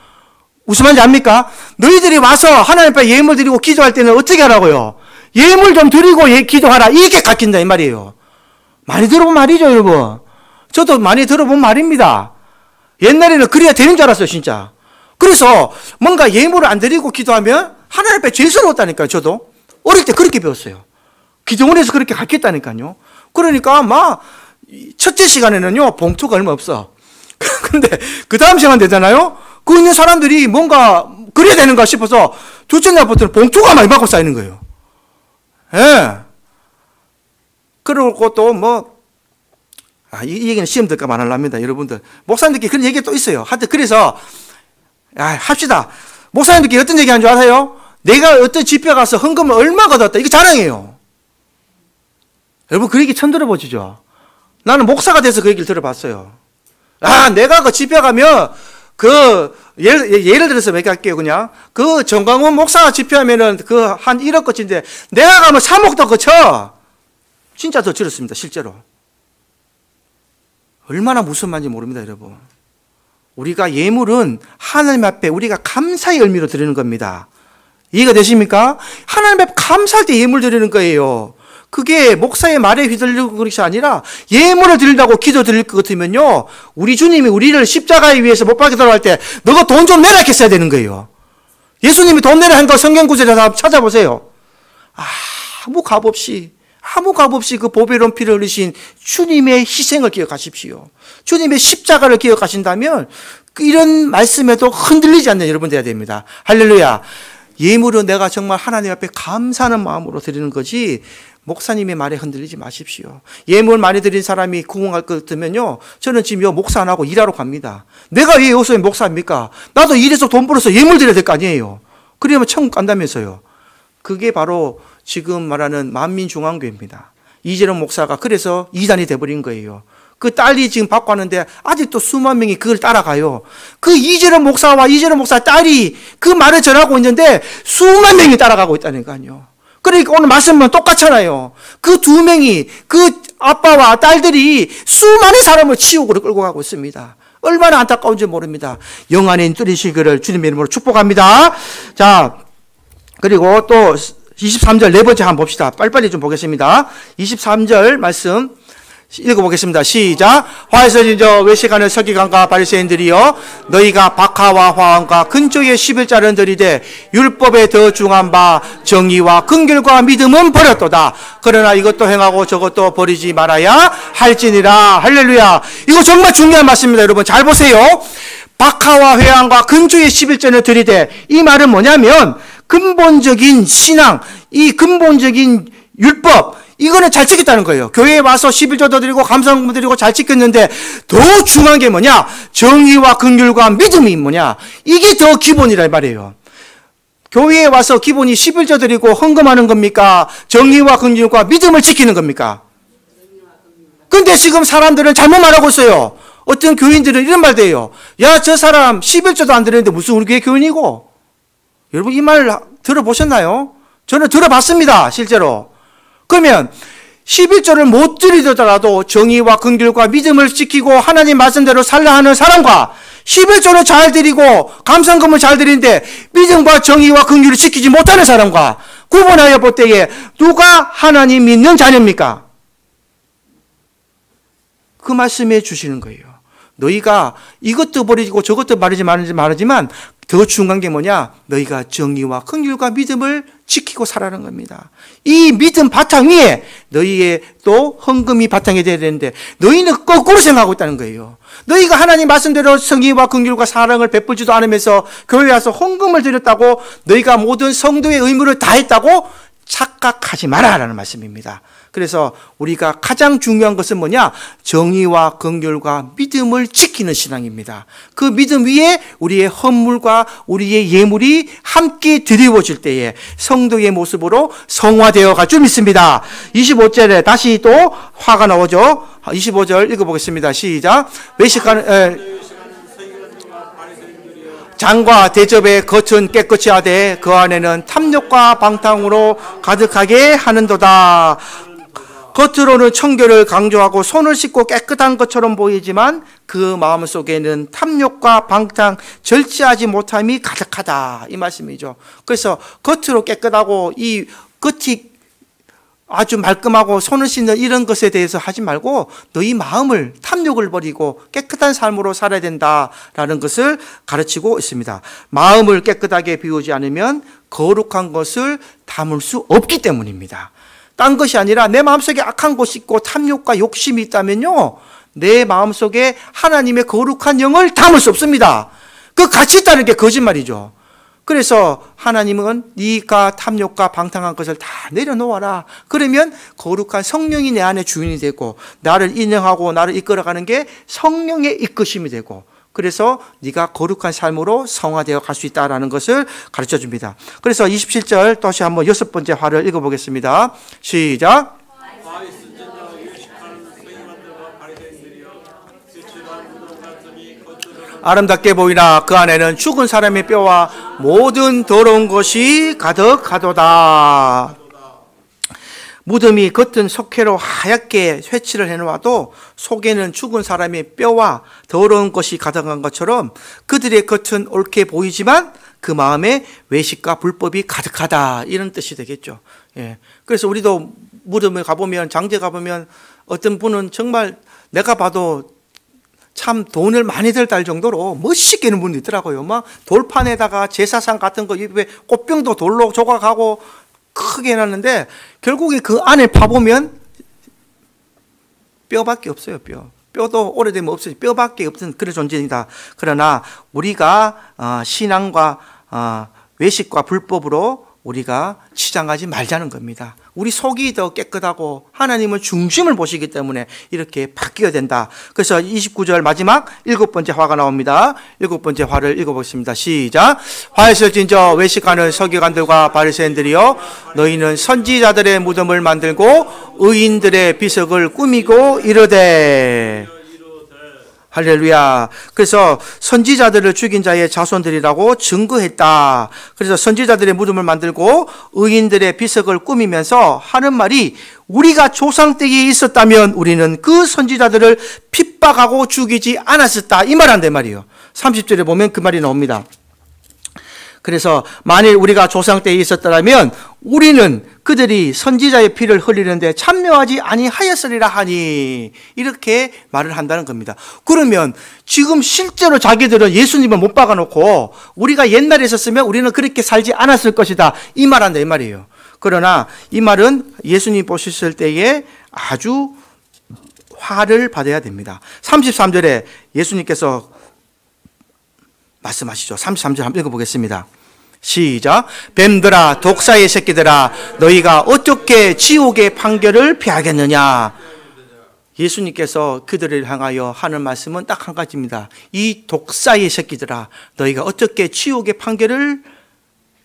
무슨 말인지 압니까? 너희들이 와서 하나님 앞에 예물 드리고 기도할 때는 어떻게 하라고요? 예물 좀 드리고 기도하라, 이게 가르친다 이 말이에요. 많이 들어본 말이죠 여러분. 저도 많이 들어본 말입니다. 옛날에는 그래야 되는 줄 알았어요 진짜. 그래서 뭔가 예물을 안 드리고 기도하면 하나님 앞에 죄스러웠다니까요. 저도 어릴 때 그렇게 배웠어요. 기도원에서 그렇게 가르쳤다니까요. 그러니까 막 첫째 시간에는요 봉투가 얼마 없어. 근데 그 다음 시간 되잖아요. 그 있는 사람들이 뭔가 그래야 되는가 싶어서 둘째 날부터는 봉투가 많이 받고 쌓이는 거예요. 예. 그리고 또 뭐 이 얘기는 시험 들까 말하랍니다. 여러분들 목사님들끼리 그런 얘기가 또 있어요. 하여튼 그래서 합시다. 목사님들끼리 어떤 얘기 하는 줄 아세요? 내가 어떤 집회 가서 헌금을 얼마 걷었다, 이거 자랑해요. 여러분 그 얘기 처음 들어보시죠? 나는 목사가 돼서 그 얘기를 들어봤어요. 내가 그 집회 가면 예를 들어서 몇 개 할게요. 그냥 그 정광훈 목사가 집회하면은 한 1억 거치인데 내가 가면 3억 더 거쳐. 진짜 더 줄었습니다 실제로. 얼마나 무슨 말인지 모릅니다 여러분. 우리가 예물은 하나님 앞에 우리가 감사의 의미로 드리는 겁니다. 이해가 되십니까? 하나님 앞에 감사할 때 예물 드리는 거예요. 그게 목사의 말에 휘둘리는 것이 아니라 예물을 드린다고 기도 드릴 것 같으면요, 우리 주님이 우리를 십자가에 위해서 못 박혀 들어갈 때 너가 돈 좀 내라 했어야 되는 거예요. 예수님이 돈 내라 한 거 성경 구절에서 한번 찾아보세요. 아무 값 없이 그 보배로운 피를 흘리신 주님의 희생을 기억하십시오. 주님의 십자가를 기억하신다면 이런 말씀에도 흔들리지 않는 여러분 되어야 됩니다. 할렐루야. 예물은 내가 정말 하나님 앞에 감사하는 마음으로 드리는 거지 목사님의 말에 흔들리지 마십시오. 예물 많이 드린 사람이 구원할 것 같으면요, 저는 지금 요 목사 안 하고 일하러 갑니다. 내가 왜 여기서 목사입니까? 나도 일해서 돈 벌어서 예물 드려야 될 거 아니에요. 그러면 천국 간다면서요. 그게 바로 지금 말하는 만민중앙교회입니다. 이재룡 목사가 그래서 이단이 돼버린 거예요. 그 딸이 지금 받고 하는데 아직도 수만 명이 그걸 따라가요. 그 이재룡 목사와 이재룡 목사 딸이 그 말을 전하고 있는데 수만 명이 따라가고 있다니까요. 그러니까 오늘 말씀은 똑같잖아요. 그 두 명이, 그 아빠와 딸들이 수많은 사람을 치욕으로 끌고 가고 있습니다. 얼마나 안타까운지 모릅니다. 영안에 뚫리시기를 주님의 이름으로 축복합니다. 자, 그리고 또 23절 네 번째 한번 봅시다. 빨리빨리 좀 보겠습니다. 23절 말씀 읽어보겠습니다. 시작. 화에서 진저 외식하는 서기관과 바리새인들이여 너희가 박하와 화환과 근조의 11자를 들이되 율법에 더 중한 바 정의와 긍휼과 믿음은 버렸도다. 그러나 이것도 행하고 저것도 버리지 말아야 할지니라. 할렐루야. 이거 정말 중요한 말씀입니다. 여러분 잘 보세요. 박하와 회환과 근조의 11자를 들이되, 이 말은 뭐냐면 근본적인 신앙, 이 근본적인 율법, 이거는 잘 지켰다는 거예요. 교회에 와서 11조도 드리고 감사금도 드리고 잘 지켰는데 더 중요한 게 뭐냐? 정의와 긍휼과 믿음이 뭐냐? 이게 더 기본이란 말이에요. 교회에 와서 기본이 11조 드리고 헌금하는 겁니까? 정의와 긍휼과 믿음을 지키는 겁니까? 근데 지금 사람들은 잘못 말하고 있어요. 어떤 교인들은 이런 말도 해요. 야, 저 사람 11조도 안 드리는데 무슨 우리 교회 교인이고? 여러분 이 말 들어보셨나요? 저는 들어봤습니다. 실제로. 그러면 11조를 못 드리더라도 정의와 긍휼과 믿음을 지키고 하나님 말씀대로 살라 하는 사람과 11조는 잘 드리고 감상금을 잘 드리는데 믿음과 정의와 긍휼을 지키지 못하는 사람과 구분하여 볼 때에 누가 하나님 믿는 자녀입니까? 그 말씀해 주시는 거예요. 너희가 이것도 버리고 저것도 말하지만 더 중요한 게 뭐냐? 너희가 정의와 긍휼과 믿음을 지키고 살아가는 겁니다. 이 믿음 바탕 위에 너희의 또 헌금이 바탕이 되어야 되는데 너희는 거꾸로 생각하고 있다는 거예요. 너희가 하나님 말씀대로 정의와 긍휼과 사랑을 베풀지도 않으면서 교회에 와서 헌금을 드렸다고 너희가 모든 성도의 의무를 다했다고 착각하지 마라라는 말씀입니다. 그래서 우리가 가장 중요한 것은 뭐냐? 정의와 긍휼과 믿음을 지키는 신앙입니다. 그 믿음 위에 우리의 헌물과 우리의 예물이 함께 드리워질 때에 성도의 모습으로 성화되어 갈 줄 믿습니다. 25절에 다시 또 화가 나오죠. 25절 읽어보겠습니다. 시작. 외식하는 장과 대접의 겉은 깨끗이 하되 그 안에는 탐욕과 방탕으로 가득하게 하는도다. 겉으로는 청결을 강조하고 손을 씻고 깨끗한 것처럼 보이지만 그 마음 속에는 탐욕과 방탕, 절제하지 못함이 가득하다. 이 말씀이죠. 그래서 겉으로 깨끗하고 이 겉이 아주 말끔하고 손을 씻는 이런 것에 대해서 하지 말고 너희 마음을 탐욕을 버리고 깨끗한 삶으로 살아야 된다라는 것을 가르치고 있습니다. 마음을 깨끗하게 비우지 않으면 거룩한 것을 담을 수 없기 때문입니다. 딴 것이 아니라 내 마음속에 악한 것이 있고 탐욕과 욕심이 있다면요, 내 마음속에 하나님의 거룩한 영을 담을 수 없습니다. 그 같이 있다는 게 거짓말이죠. 그래서 하나님은 네가 탐욕과 방탕한 것을 다 내려놓아라. 그러면 거룩한 성령이 내 안에 주인이 되고 나를 인정하고 나를 이끌어가는 게 성령의 이끄심이 되고, 그래서 네가 거룩한 삶으로 성화되어 갈 수 있다는 것을 가르쳐 줍니다. 그래서 27절 다시 한번 6번째 화를 읽어보겠습니다. 시작. 아름답게 보이나 그 안에는 죽은 사람의 뼈와 모든 더러운 것이 가득하도다. 무덤이 겉은 석회로 하얗게 회칠을 해놓아도 속에는 죽은 사람의 뼈와 더러운 것이 가득한 것처럼 그들의 겉은 옳게 보이지만 그 마음에 외식과 불법이 가득하다, 이런 뜻이 되겠죠. 예. 그래서 우리도 무덤에 가보면, 장제 가보면 어떤 분은 정말 내가 봐도 참 돈을 많이들 달 정도로 멋있게 하는 분이 있더라고요. 막 돌판에다가 제사상 같은 거 입에 꽃병도 돌로 조각하고 크게 해놨는데 결국에 그 안에 파보면 뼈밖에 없어요. 뼈도 오래되면 없어요. 뼈밖에 없는 그런 존재이다. 그러나 우리가 신앙과 외식과 불법으로 우리가 치장하지 말자는 겁니다. 우리 속이 더 깨끗하고 하나님은 중심을 보시기 때문에 이렇게 바뀌어야 된다. 그래서 29절 마지막 7번째 화가 나옵니다. 7번째 화를 읽어보겠습니다. 시작. 화에서 진저 외식하는 서기관들과 바리새인들이여 너희는 선지자들의 무덤을 만들고 의인들의 비석을 꾸미고 이르되. 할렐루야. 그래서 선지자들을 죽인 자의 자손들이라고 증거했다. 그래서 선지자들의 무덤을 만들고 의인들의 비석을 꾸미면서 하는 말이, 우리가 조상 때에 있었다면 우리는 그 선지자들을 핍박하고 죽이지 않았었다, 이 말 한단 말이에요. 30절에 보면 그 말이 나옵니다. 그래서 만일 우리가 조상 때에 있었더라면 우리는 그들이 선지자의 피를 흘리는데 참여하지 아니하였으리라 하니, 이렇게 말을 한다는 겁니다. 그러면 지금 실제로 자기들은 예수님을 못 박아놓고 우리가 옛날에 있었으면 우리는 그렇게 살지 않았을 것이다, 이 말한다 이 말이에요. 그러나 이 말은 예수님 보셨을 때에 아주 화를 받아야 됩니다. 33절에 예수님께서 말씀하시죠. 33절 한번 읽어보겠습니다. 시작. 뱀들아, 독사의 새끼들아, 너희가 어떻게 지옥의 판결을 피하겠느냐. 예수님께서 그들을 향하여 하는 말씀은 딱 한 가지입니다. 이 독사의 새끼들아, 너희가 어떻게 지옥의 판결을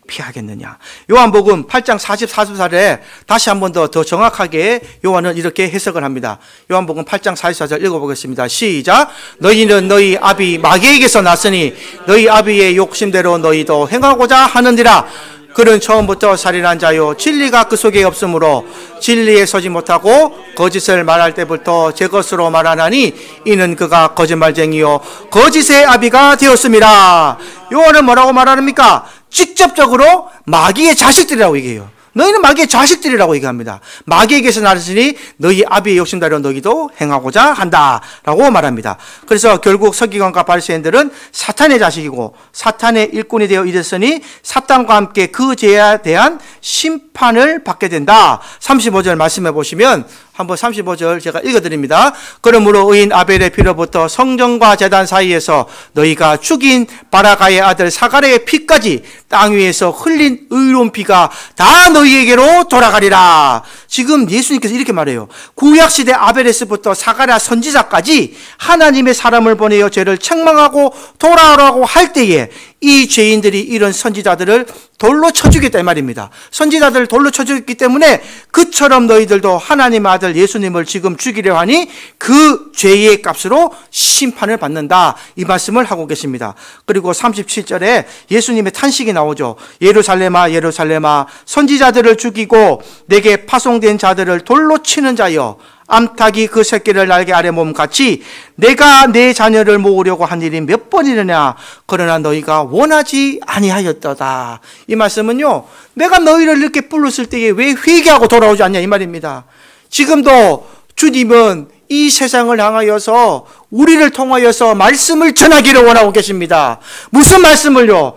피하겠느냐. 요한복음 8장 44절에 다시 한 번 더 정확하게 요한은 이렇게 해석을 합니다. 요한복음 8장 44절 읽어보겠습니다. 시작. 너희는 너희 아비 마귀에게서 났으니 너희 아비의 욕심대로 너희도 행하고자 하느니라. 그는 처음부터 살인한 자요, 진리가 그 속에 없으므로 진리에 서지 못하고 거짓을 말할 때부터 제 것으로 말하나니 이는 그가 거짓말쟁이요 거짓의 아비가 되었습니다. 요한은 뭐라고 말합니까? 직접적으로 마귀의 자식들이라고 얘기해요. 너희는 마귀의 자식들이라고 얘기합니다. 마귀에게서 나르시니 너희 아비의 욕심대로 너희도 행하고자 한다라고 말합니다. 그래서 결국 서기관과 바리새인들은 사탄의 자식이고 사탄의 일꾼이 되어 있었으니 사탄과 함께 그 죄에 대한 심판을 받게 된다. 35절 말씀해 보시면 한번 35절 제가 읽어드립니다. 그러므로 의인 아벨의 피로부터 성전과 제단 사이에서 너희가 죽인 바라가의 아들 사가랴의 피까지 땅 위에서 흘린 의로운 피가 다 너희에게로 돌아가리라. 지금 예수님께서 이렇게 말해요. 구약시대 아벨에서부터 사가랴 선지자까지 하나님의 사람을 보내어 죄를 책망하고 돌아오라고 할 때에 이 죄인들이 이런 선지자들을 돌로 쳐주겠다 이 말입니다. 선지자들을 돌로 쳐주기 때문에 그처럼 너희들도 하나님의 아들 예수님을 지금 죽이려 하니 그 죄의 값으로 심판을 받는다, 이 말씀을 하고 계십니다. 그리고 37절에 예수님의 탄식이 나오죠. 예루살렘아 예루살렘아, 선지자들을 죽이고 내게 파송된 자들을 돌로 치는 자여, 암탉이 그 새끼를 날개 아래 몸같이 내가 내 자녀를 모으려고 한 일이 몇 번이느냐. 그러나 너희가 원하지 아니하였도다. 이 말씀은요, 내가 너희를 이렇게 불렀을 때에 왜 회개하고 돌아오지 않냐 이 말입니다. 지금도 주님은 이 세상을 향하여서 우리를 통하여서 말씀을 전하기를 원하고 계십니다. 무슨 말씀을요?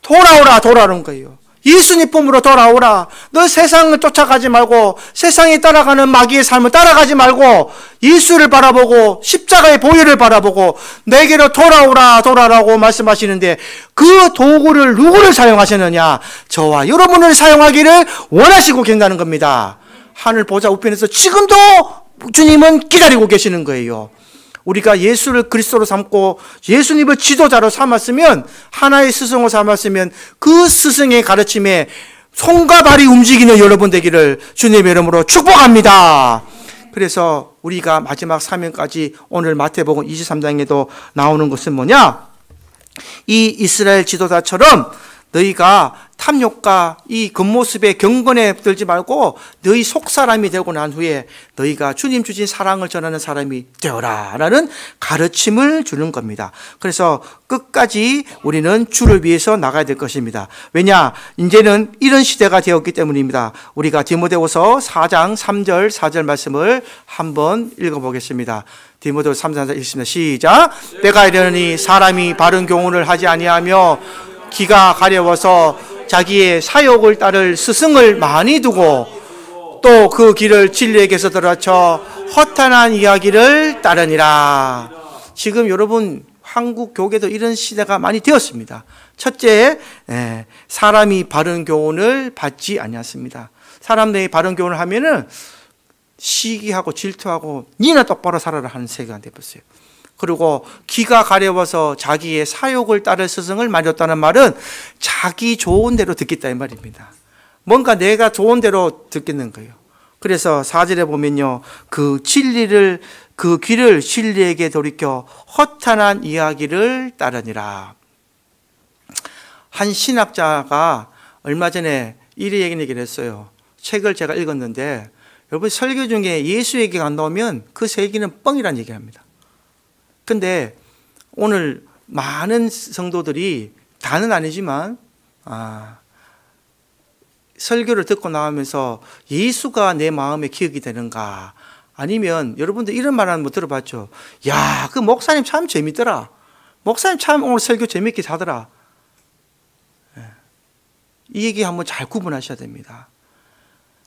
돌아오라, 돌아오는 거예요. 예수님 품으로 돌아오라. 너 세상을 쫓아가지 말고 세상에 따라가는 마귀의 삶을 따라가지 말고 예수를 바라보고 십자가의 보혈을 바라보고 내게로 돌아오라, 돌아라고 말씀하시는데 그 도구를 누구를 사용하시느냐? 저와 여러분을 사용하기를 원하시고 계신다는 겁니다. 하늘 보좌 우편에서 지금도 주님은 기다리고 계시는 거예요. 우리가 예수를 그리스도로 삼고 예수님을 지도자로 삼았으면, 하나의 스승으로 삼았으면 그 스승의 가르침에 손과 발이 움직이는 여러분 되기를 주님의 이름으로 축복합니다. 그래서 우리가 마지막 사명까지 오늘 마태복음 23장에도 나오는 것은 뭐냐? 이 이스라엘 지도자처럼 너희가 탐욕과 이 겉모습의 경건에 들지 말고 너희 속사람이 되고 난 후에 너희가 주님 주신 사랑을 전하는 사람이 되어라 라는 가르침을 주는 겁니다. 그래서 끝까지 우리는 주를 위해서 나가야 될 것입니다. 왜냐? 이제는 이런 시대가 되었기 때문입니다. 우리가 디모데후서 4장 3절 4절 말씀을 한번 읽어보겠습니다. 디모데후서 3장 4절 읽습니다. 시작. 때가 이르니 사람이 바른 교훈을 하지 아니하며 기가 가려워서 자기의 사욕을 따를 스승을 많이 두고 또 그 길을 진리에게서 들어쳐 허탄한 이야기를 따르니라. 지금 여러분 한국 교계도 이런 시대가 많이 되었습니다. 첫째, 사람이 바른 교훈을 받지 아니했습니다. 사람들이 바른 교훈을 하면은 시기하고 질투하고 니나 똑바로 살아라 하는 세계가 되었어요. 그리고 기가 가려워서 자기의 사욕을 따를 스승을 말렸다는 말은 자기 좋은 대로 듣겠다 이 말입니다. 뭔가 내가 좋은 대로 듣겠는 거예요. 그래서 4절에 보면요, 그 귀를 진리에게 돌이켜 허탄한 이야기를 따르니라. 한 신학자가 얼마 전에 이런 얘기를 했어요. 책을 제가 읽었는데, 여러분 설교 중에 예수 얘기가 안 나오면 그 세계는 뻥이라는 얘기를 합니다. 근데 오늘 많은 성도들이 다는 아니지만 설교를 듣고 나오면서 예수가 내 마음에 기억이 되는가? 아니면 여러분들 이런 말 하는 거 들어봤죠? 야, 그 목사님 참 재밌더라. 목사님 참 오늘 설교 재밌게 하더라. 이 얘기 한번 잘 구분하셔야 됩니다.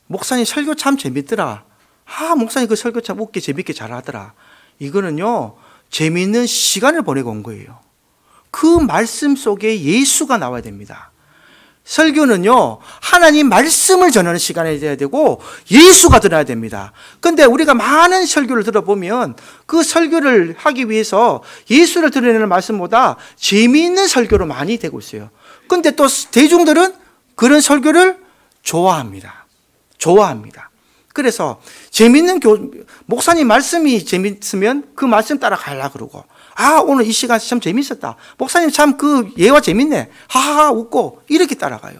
목사님 설교 참 재밌더라. 목사님 그 설교 참 웃게 재밌게 잘하더라. 이거는요, 재미있는 시간을 보내고 온 거예요. 그 말씀 속에 예수가 나와야 됩니다. 설교는요, 하나님 말씀을 전하는 시간이 돼야 되고 예수가 들어야 됩니다. 근데 우리가 많은 설교를 들어보면 그 설교를 하기 위해서 예수를 드러내는 말씀보다 재미있는 설교로 많이 되고 있어요. 근데 또 대중들은 그런 설교를 좋아합니다. 그래서 재밌는 목사님 말씀이 재밌으면 그 말씀 따라 가려고 그러고, 오늘 이 시간 참 재밌었다. 목사님 참 그 예화 재밌네. 하하하 웃고 이렇게 따라가요.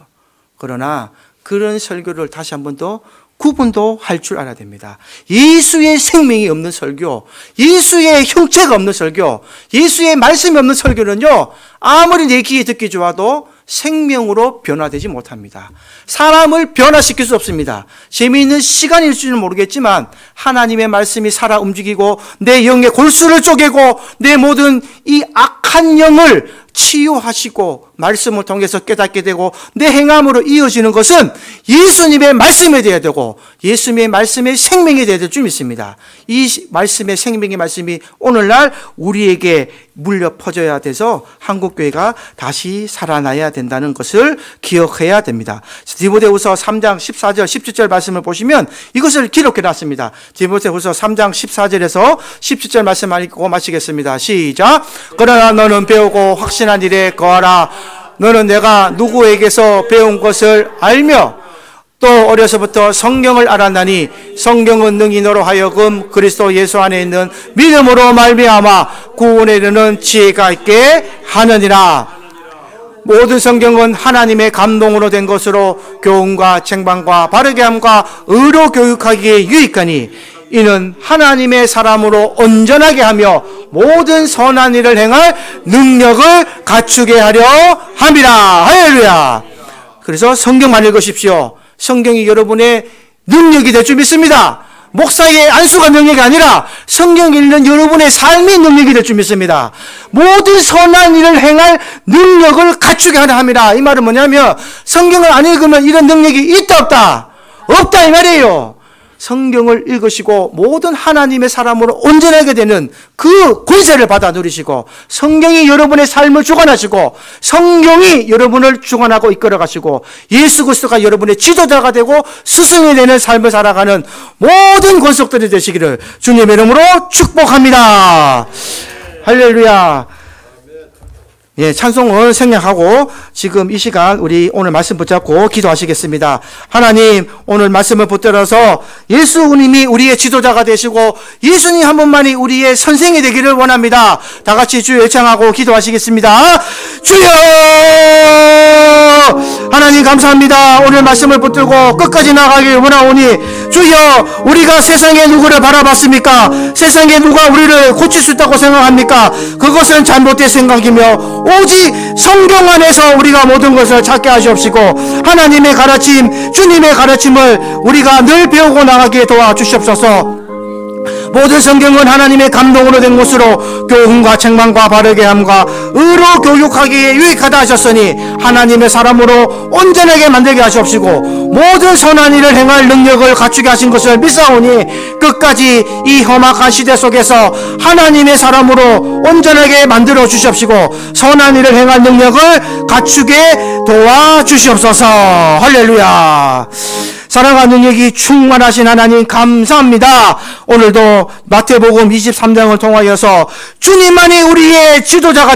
그러나 그런 설교를 다시 한 번 더 구분도 할 줄 알아야 됩니다. 예수의 생명이 없는 설교, 예수의 형체가 없는 설교, 예수의 말씀이 없는 설교는요, 아무리 내 귀에 듣기 좋아도 생명으로 변화되지 못합니다. 사람을 변화시킬 수 없습니다. 재미있는 시간일지는 모르겠지만 하나님의 말씀이 살아 움직이고 내 영의 골수를 쪼개고 내 모든 이 악한 영을 치유하시고 말씀을 통해서 깨닫게 되고 내 행함으로 이어지는 것은 예수님의 말씀에 대해야 되고 예수님의 말씀의 생명에 대해야 될 줄 믿습니다. 이 말씀의 생명의 말씀이 오늘날 우리에게 물려 퍼져야 돼서 한국교회가 다시 살아나야 된다는 것을 기억해야 됩니다. 디모데후서 3장 14절 17절 말씀을 보시면 이것을 기록해 놨습니다. 디모데후서 3장 14절에서 17절 말씀 읽고 마치겠습니다. 시작. 그러나 너는 배우고 확신한 일에 거하라. 너는 내가 누구에게서 배운 것을 알며 또 어려서부터 성경을 알았나니 성경은 능히 너로 하여금 그리스도 예수 안에 있는 믿음으로 말미암아 구원에 이르는 지혜가 있게 하느니라. 모든 성경은 하나님의 감동으로 된 것으로 교훈과 책망과 바르게 함과 의로 교육하기에 유익하니 이는 하나님의 사람으로 온전하게 하며 모든 선한 일을 행할 능력을 갖추게 하려 함이라. 할렐루야. 그래서 성경만 읽으십시오. 성경이 여러분의 능력이 될 줄 믿습니다. 목사의 안수가 능력이 아니라 성경 읽는 여러분의 삶이 능력이 될 줄 믿습니다. 모든 선한 일을 행할 능력을 갖추게 하려 함이라. 이 말은 뭐냐면 성경을 안 읽으면 이런 능력이 있다 없다? 없다 이 말이에요. 성경을 읽으시고 모든 하나님의 사람으로 온전하게 되는 그 권세를 받아 누리시고 성경이 여러분의 삶을 주관하시고 성경이 여러분을 주관하고 이끌어 가시고 예수 그리스도가 여러분의 지도자가 되고 스승이 되는 삶을 살아가는 모든 권속들이 되시기를 주님의 이름으로 축복합니다. 할렐루야. 예, 찬송을 생략하고 지금 이 시간 우리 오늘 말씀 붙잡고 기도하시겠습니다. 하나님, 오늘 말씀을 붙들어서 예수님이 우리의 지도자가 되시고 예수님 한 분만이 우리의 선생이 되기를 원합니다. 다 같이 주여 요청하고 기도하시겠습니다. 주여! 하나님 감사합니다. 오늘 말씀을 붙들고 끝까지 나가길 원하오니 주여, 우리가 세상에 누구를 바라봤습니까? 세상에 누가 우리를 고칠 수 있다고 생각합니까? 그것은 잘못된 생각이며 오직 성경 안에서 우리가 모든 것을 찾게 하시옵시고 하나님의 가르침, 주님의 가르침을 우리가 늘 배우고 나가게 도와주시옵소서. 모든 성경은 하나님의 감동으로 된 것으로 교훈과 책망과 바르게 함과 의로 교육하기에 유익하다 하셨으니 하나님의 사람으로 온전하게 만들게 하시옵시고 모든 선한 일을 행할 능력을 갖추게 하신 것을 믿사오니 끝까지 이 험악한 시대 속에서 하나님의 사람으로 온전하게 만들어 주시옵시고 선한 일을 행할 능력을 갖추게 도와주시옵소서. 할렐루야. 사랑과 능력이 충만하신 하나님 감사합니다. 오늘도 마태복음 23장을 통하여서 주님만이 우리의 지도자가